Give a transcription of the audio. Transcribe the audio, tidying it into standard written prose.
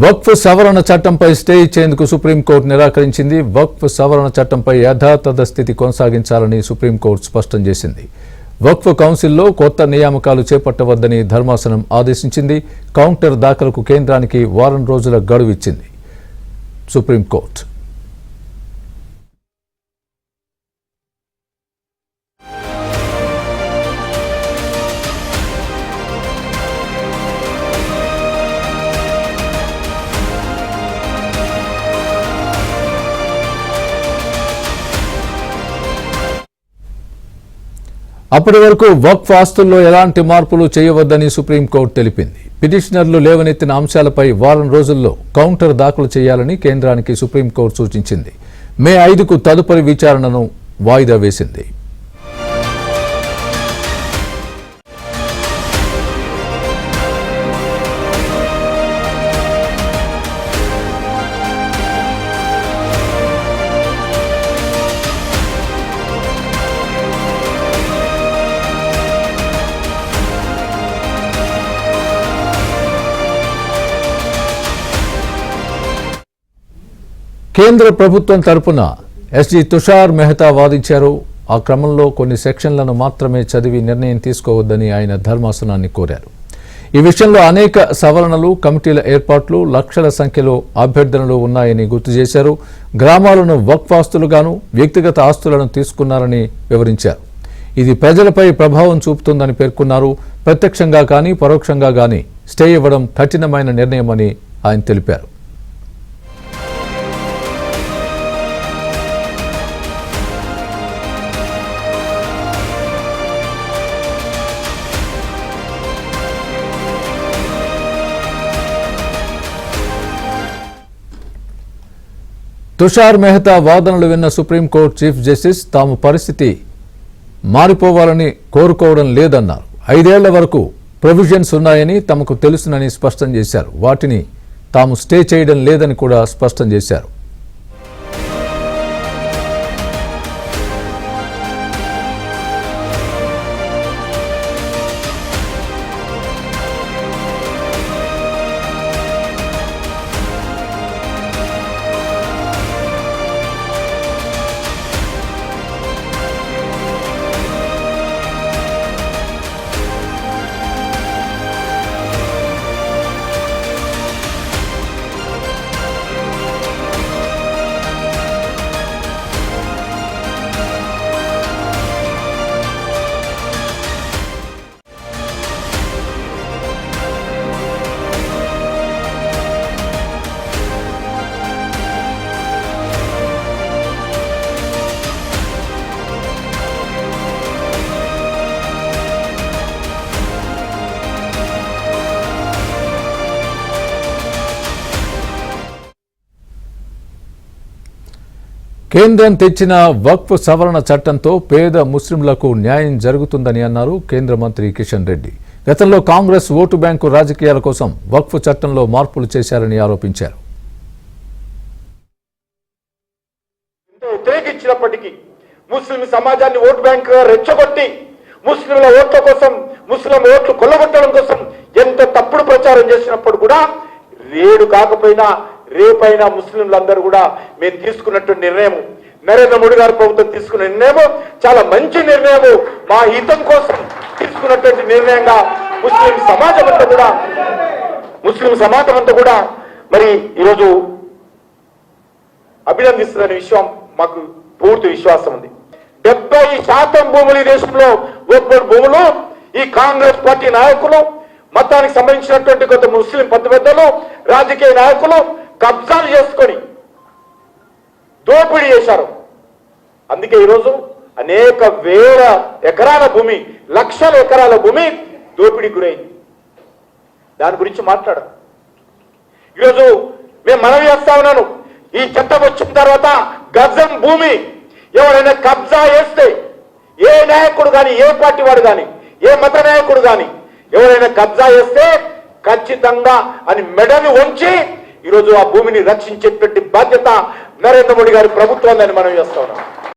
వక్ఫ్ సవరణ చట్టంపై స్టే ఇచ్చేందుకు సుప్రీంకోర్టు నిరాకరించింది. వక్ఫ్ సవరణ చట్టంపై యథాతథ స్థితి కొనసాగించాలని సుప్రీంకోర్టు స్పష్టం చేసింది. వక్ఫ్ కౌన్సిల్లో కొత్త నియామకాలు చేపట్టవద్దని ధర్మాసనం ఆదేశించింది. కౌంటర్ దాఖలకు కేంద్రానికి వారం రోజుల గడువు ఇచ్చింది సుప్రీంకోర్టు. అప్పటి వరకు వక్ఫ్ ఆస్తుల్లో ఎలాంటి మార్పులు చేయవద్దని సుప్రీంకోర్టు తెలిపింది. పిటిషనర్లు లేవనెత్తిన అంశాలపై వారం రోజుల్లో కౌంటర్ దాఖలు చేయాలని కేంద్రానికి సుప్రీంకోర్టు సూచించింది. మే 5కు తదుపరి విచారణను వాయిదా వేసింది. కేంద్ర ప్రభుత్వం తరపున ఎస్జీ తుషార్ మెహతా వాదించారు. ఆ క్రమంలో కొన్ని సెక్షన్లను మాత్రమే చదివి నిర్ణయం తీసుకోవద్దని ఆయన ధర్మాసనాన్ని కోరారు. ఈ విషయంలో అనేక సవరణలు, కమిటీల ఏర్పాట్లు, లక్షల సంఖ్యలో అభ్యర్థనలు ఉన్నాయని గుర్తు చేశారు. గ్రామాలను వక్ఫ్ ఆస్తులుగాను, వ్యక్తిగత ఆస్తులను తీసుకున్నారని వివరించారు. ఇది ప్రజలపై ప్రభావం చూపుతుందని పేర్కొన్నారు. ప్రత్యక్షంగా కానీ పరోక్షంగా కానీ స్టే ఇవ్వడం కఠినమైన నిర్ణయమని ఆయన తెలిపారు. తుషార్ మెహతా వాదనలు విన్న సుప్రీంకోర్టు చీఫ్ జస్టిస్ తాము పరిస్థితి మారిపోవాలని కోరుకోవడం లేదన్నారు. 5 ఏళ్ల వరకు ప్రొవిజన్స్ ఉన్నాయని తమకు తెలుసునని స్పష్టం చేశారు. వాటిని తాము స్టే చేయడం లేదని కూడా స్పష్టం చేశారు. కేంద్రం తెచ్చిన వక్ఫ్ సవరణ చట్టంతో పేద ముస్లింలకు న్యాయం జరుగుతుందని అన్నారు కేంద్ర మంత్రి కిషన్ రెడ్డి. గతంలో కాంగ్రెస్ ఓటు బ్యాంకు రాజకీయాల కోసం వక్ఫ్ చట్టంలో మార్పులు చేశారని ఆరోపించారు. ఉపయోగించినప్పటికీ ముస్లిం సమాజాన్ని ఓటు బ్యాంకు రెచ్చగొట్టి ముస్లింల ఓట్ల కోసం, ముస్లిం ఓట్లు కొల్లగొట్టడం కోసం ఎంత తప్పుడు ప్రచారం చేసినప్పుడు కూడా రేడు కాకపోయినా రేపైనా ముస్లింలందరూ కూడా మేము తీసుకున్నటువంటి నిర్ణయం, నరేంద్ర మోడీ గారి ప్రభుత్వం తీసుకున్న నిర్ణయం చాలా మంచి నిర్ణయం, మా హితం కోసం తీసుకున్నటువంటి నిర్ణయంగా ముస్లిం సమాజం అంతా కూడా మరి ఈరోజు అభినందిస్తున్న విషయం మాకు పూర్తి విశ్వాసం ఉంది. 70% భూములు ఈ దేశంలో ఒక్కటి భూములు ఈ కాంగ్రెస్ పార్టీ నాయకులు, మతానికి సంబంధించినటువంటి కొంత ముస్లిం పెద్దలు, రాజకీయ నాయకులు కబ్జాలు చేసుకొని దోపిడీ చేశారు. అందుకే ఈరోజు అనేక వేల ఎకరాల భూమి, లక్షల ఎకరాల భూమి దోపిడీకి గురైంది. దాని గురించి మాట్లాడారు. ఈరోజు మేము మనవి చేస్తా ఉన్నాను, ఈ చట్టం వచ్చిన తర్వాత గజం భూమి ఎవరైనా కబ్జా చేస్తే, ఏ నాయకుడు కానీ, ఏ పార్టీ వాడు కానీ, ఏ మత నాయకుడు కానీ ఎవరైనా కబ్జా చేస్తే ఖచ్చితంగా అని మెడలు వంచి ఈరోజు ఆ భూమిని రక్షించేటువంటి బాధ్యత నరేంద్ర మోడీ గారి ప్రభుత్వాన్ని మనం చేస్తా ఉన్నాం.